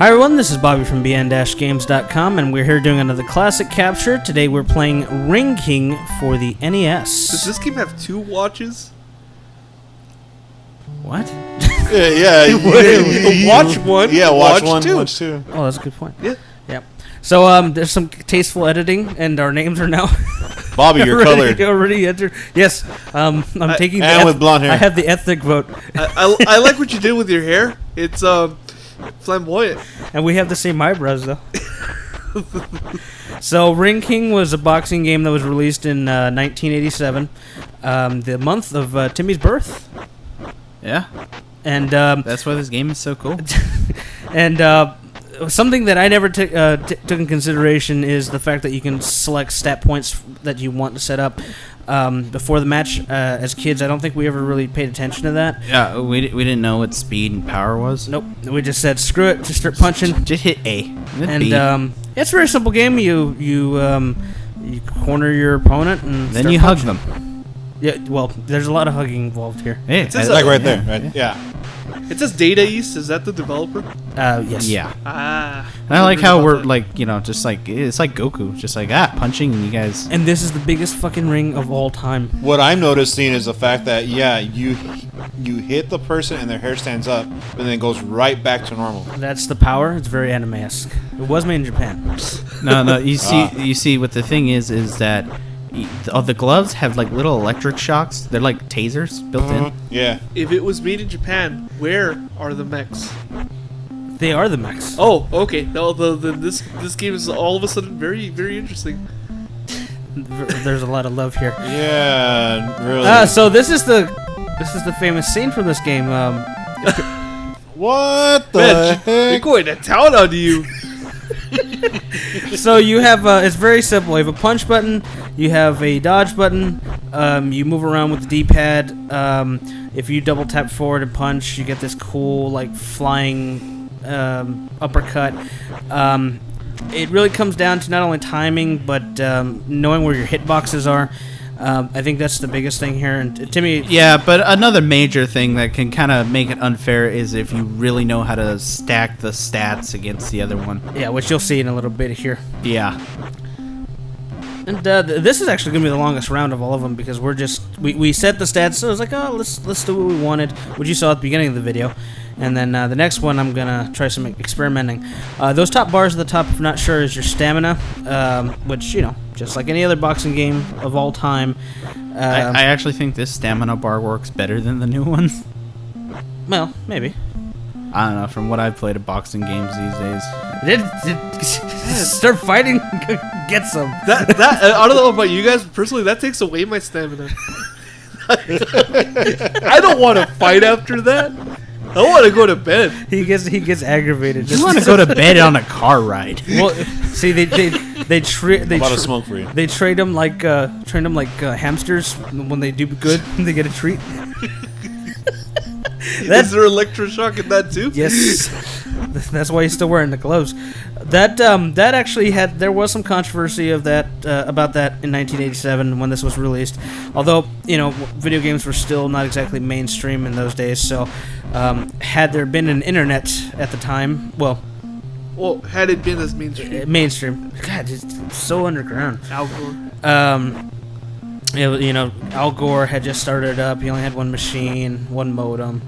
Hi everyone, this is Bobby from bn-games.com, and we're here doing another classic capture. Today we're playing Ring King for the NES. Does this game have 2 watches? What? Yeah. Watch 1. Yeah, watch 1, two. watch 2. Oh, that's a good point. Yeah. Yep. So there's some tasteful editing, and our names are now Bobby, you're colored. already entered. Yes, I'm taking the and with blonde hair. I have the ethnic vote, I like what you did with your hair. It's flamboyant. and we have the same eyebrows though. So Ring King was a boxing game that was released in 1987, the month of Timmy's birth. Yeah, And that's why this game is so cool. and something that I never took in consideration is the fact that you can select stat points that you want to set up before the match. As kids, I don't think we ever really paid attention to that. Yeah, we didn't know what speed and power was. Nope. We just said screw it, just start punching. Just hit A. And B. it's a very simple game. You corner your opponent and Then start you punching. hug them. Yeah, well, there's a lot of hugging involved here. Hey, It's just Like right yeah, there, right? Yeah. It says Data East. Is that the developer? Yes. Yeah. Ah. And I like heard how about we're that. like, it's like Goku, just like punching, and you guys. And this is the biggest fucking ring of all time. What I'm noticing is the fact that you hit the person and their hair stands up, and then it goes right back to normal. That's the power. It's very anime-esque. It was made in Japan. No. You see, what the thing is that the gloves have like little electric shocks. They're like tasers built in. Yeah. If it was made in Japan, where are the mechs? They are the mechs. Oh, okay. No, this game is all of a sudden very, very interesting. There's a lot of love here. Yeah, really. So this is the famous scene from this game. What the Man, they're heck? going to town on you. So you have it's very simple. You have a punch button, you have a dodge button. You move around with the D-pad. If you double tap forward and punch, you get this cool like flying uppercut. It really comes down to not only timing but knowing where your hitboxes are. I think that's the biggest thing here. And Timmy, Yeah, but another major thing that can kind of make it unfair is if you really know how to stack the stats against the other one. yeah, which you'll see in a little bit here. Yeah. And this is actually gonna be the longest round of all of them because we set the stats. So it was like, oh, let's do what we wanted, which you saw at the beginning of the video. And then the next one, I'm gonna try some experimenting. Those top bars at the top, if you're not sure, is your stamina, which just like any other boxing game of all time. I actually think this stamina bar works better than the new ones. Well, maybe. I don't know. From what I've played of boxing games these days. Start fighting, get some. That I don't know about you guys, but personally, that takes away my stamina. I don't want to fight after that. I want to go to bed. He gets aggravated. You want to go to bed on a car ride. Well, see, they About to smoke for you. They train them like hamsters. When they do good, they get a treat. Is there electroshock in that too? Yes, that's why he's still wearing the gloves. That actually there was some controversy of that about that in 1987 when this was released. Although video games were still not exactly mainstream in those days. So had there been an internet at the time, well, Had it been as mainstream. mainstream. God, it's so underground. Al Gore. Al Gore had just started up. He only had one machine, one modem.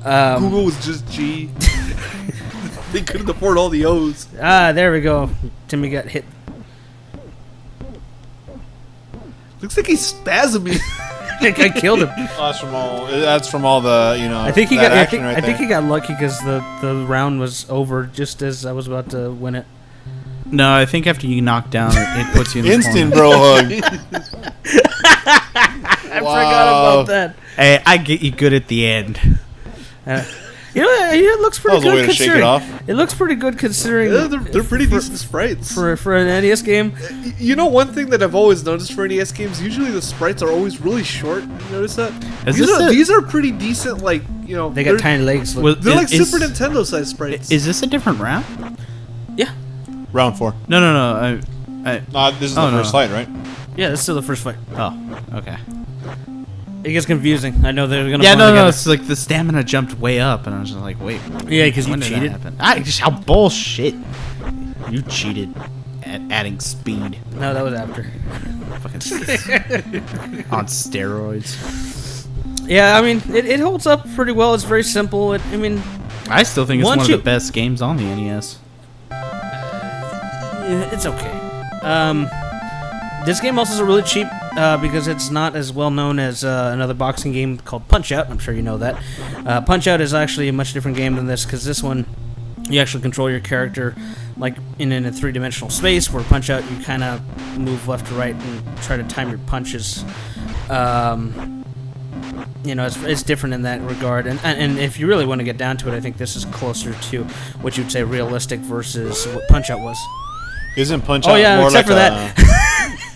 Google was just G. They couldn't afford all the O's. There we go. Timmy got hit. Looks like he's spasming. I killed him. That's from all the I think he that got. action I think he got lucky because the round was over just as I was about to win it. No, I think after you knock down, it puts you in the instant corner. bro hug. I forgot about that. Hey, I get you good at the end. It looks pretty That was a good way to shake considering. it off. It looks pretty good considering. Yeah, they're pretty decent sprites. for an NES game. You know, one thing that I've always noticed for NES games, usually the sprites are always really short. You notice that? These are pretty decent, like, They they're, got tiny legs. Well, they're like is- Super Nintendo sized sprites. Is this a different round? Yeah, Round 4. No. This is the Oh, no. first fight, right? yeah. That's still the first fight. Oh, okay. It gets confusing. I know they're gonna. Yeah, bond no, together. it's like the stamina jumped way up, and I was just like, wait. Yeah, 'cause you when did that cheated. happen? Just how bullshit. You cheated at adding speed. No, that was after. Fucking on steroids. Yeah, I mean, it holds up pretty well. It's very simple. I mean, I still think it's Once one you- of the best games on the NES. yeah, it's okay. This game also is really cheap because it's not as well known as another boxing game called Punch-Out. I'm sure you know that. Punch-Out is actually a much different game than this because this one, you actually control your character like in a three-dimensional space, where Punch-Out you kind of move left to right and try to time your punches. You know, it's different in that regard, and if you really want to get down to it, I think this is closer to what you'd say realistic versus what Punch-Out was. Isn't Punch Out Oh yeah, more except like for a,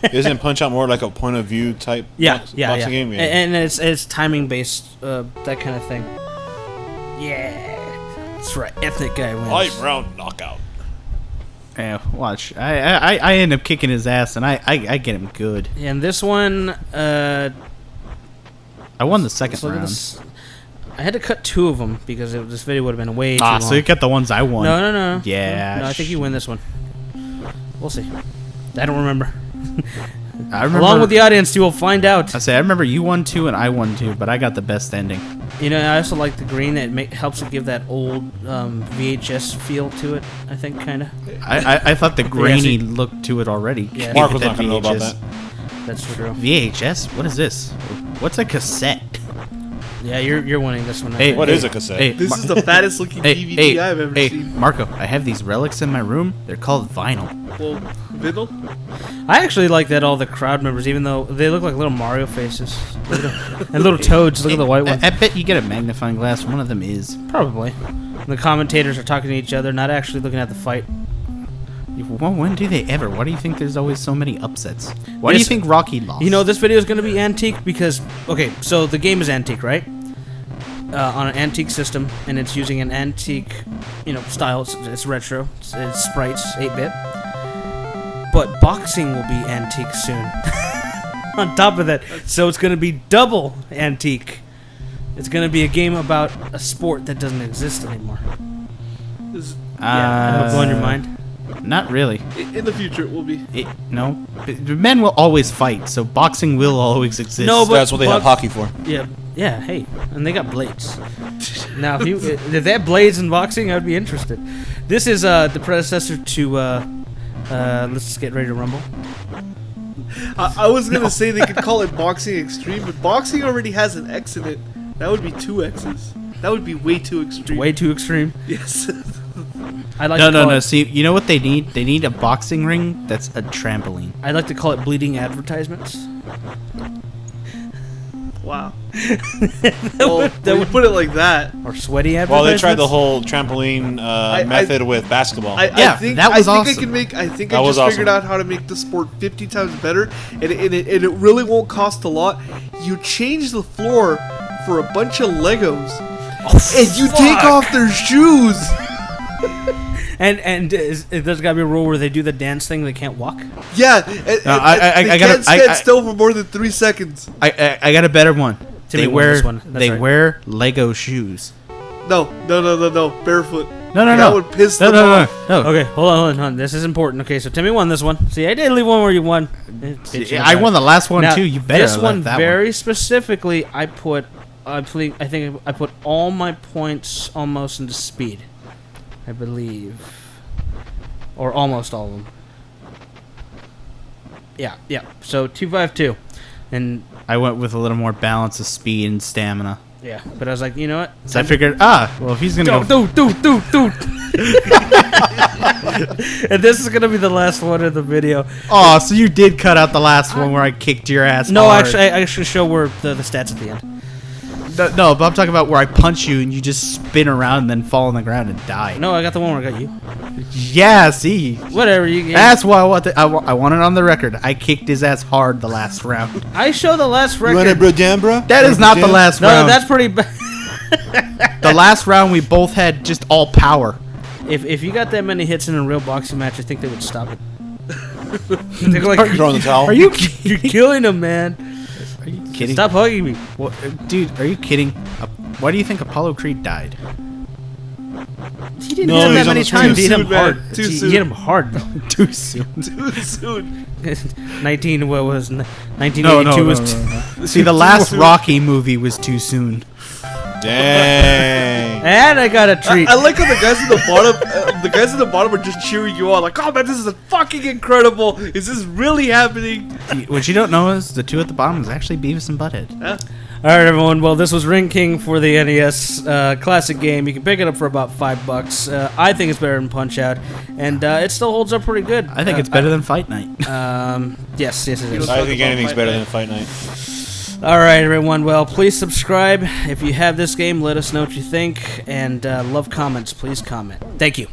that. Isn't Punch Out more like a point of view type boxing game? Yeah. And it's timing based, that kind of thing. Yeah, that's right. Ethnic guy wins. 5 round knockout. Yeah, watch. I end up kicking his ass, and I get him good. And this one, I won the second let's look at round. this. I had to cut 2 of them because this video would have been way too long. So you got the ones I won. No. Yeah. No, I think you win this one. We'll see. I don't remember. I remember. Along with the audience, you will find out. I remember you won 2 and I won 2, but I got the best ending. You know, I also like the green. It helps it give that old VHS feel to it, I think, kind of. I thought the grainy look to it already. Yeah. Mark was That not going to know about VHS. that. That's true. VHS? What is this? What's a cassette? Yeah, you're winning this one. I Hey, think. What is a cassette? Hey, This is the fattest looking DVD I've ever seen. Marco, I have these relics in my room. They're called vinyl. Well, vinyl? I actually like that all the crowd members, even though they look like little Mario faces. Look at them. And little toads. Look at the white one. I bet you get a magnifying glass. One of them is. Probably. The commentators are talking to each other, not actually looking at the fight. Well, when do they ever? Why do you think there's always so many upsets? Why do you think Rocky lost? You know, this video is going to be antique because, okay, so the game is antique, right? On an antique system, and it's using an antique, style. It's retro. It's sprites, 8-bit. But boxing will be antique soon. On top of that, so it's going to be double antique. It's going to be a game about a sport that doesn't exist anymore. Am I blowing your mind? Not really. In the future, it will be. No. Men will always fight, so boxing will always exist. No, but- That's what they have hockey for. Yeah. Hey, and they got blades. Now, if they had blades in boxing, I'd be interested. This is the predecessor to. Let's get ready to rumble. I was going to say they could call it Boxing Extreme, but boxing already has an X in it. That would be 2 X's. That would be way too extreme. Way too extreme. Yes. I like No. See, you know what they need? They need a boxing ring that's a trampoline. I like to call it bleeding advertisements. Wow. Well, when you put it like that. Or sweaty advertisements. Well, they tried the whole trampoline method with basketball. Yeah, that was awesome. I think That I was just figured awesome. out how to make the sport 50 times better, and it really won't cost a lot. You change the floor for a bunch of Legos, and you take off their shoes. And there's got to be a rule where they do the dance thing. They can't walk. Yeah, I they gotta- can't stand still for more than 3 seconds. I got a better one. Timmy They won wear this one. That's they right. wear Lego shoes. No, barefoot. No. That would piss them off. No. Okay, hold on. This is important. Okay, so Timmy won this one. See, I did leave one where you won. I won the last one Now, too. You better this have one left that very specifically. I think I put all my points almost into speed. I believe, or almost all of them. Yeah. So 252, and I went with a little more balance of speed and stamina. yeah. But I was like, you know what? So I figured, well, if he's gonna go, Do. And this is gonna be the last one of the video. oh, so you did cut out the last one where I kicked your ass. No, hard. actually, I actually show where the stats at the end. No, but I'm talking about where I punch you and you just spin around and then fall on the ground and die. No, I got the one where I got you. Yeah, see, Whatever you. that's why I want it on the record. I kicked his ass hard the last round. I show the last You want record. a bro jam, bro? That is not the last No, round. that's pretty bad. The last round we both had just all power. If you got that many hits in a real boxing match, I think they would stop it. They're like, Throwing the towel. Are you? you're killing him, man. Are you kidding? Stop hugging me. What, dude, are you kidding? Why do you think Apollo Creed died? He didn't No, hit him he's that on many the screen. times. He hit Too him soon, hard. man. Too He soon. hit him hard. Too soon. Too soon. 1982 was. See, the last Rocky movie was too soon. Dang. And I got a treat. I like how the guys at the bottom, are just cheering you on, like, "Oh man, this is fucking incredible! Is this really happening?" What you don't know is the two at the bottom is actually Beavis and Butthead. Huh? All right, everyone. Well, this was Ring King for the NES classic game. You can pick it up for about $5. I think it's better than Punch Out, and it still holds up pretty good. I think it's better than Fight Night. Yes, it is. I think anything's better than Fight Night. All right, everyone. Well, please subscribe. If you have this game, let us know what you think, and love comments. Please comment. Thank you.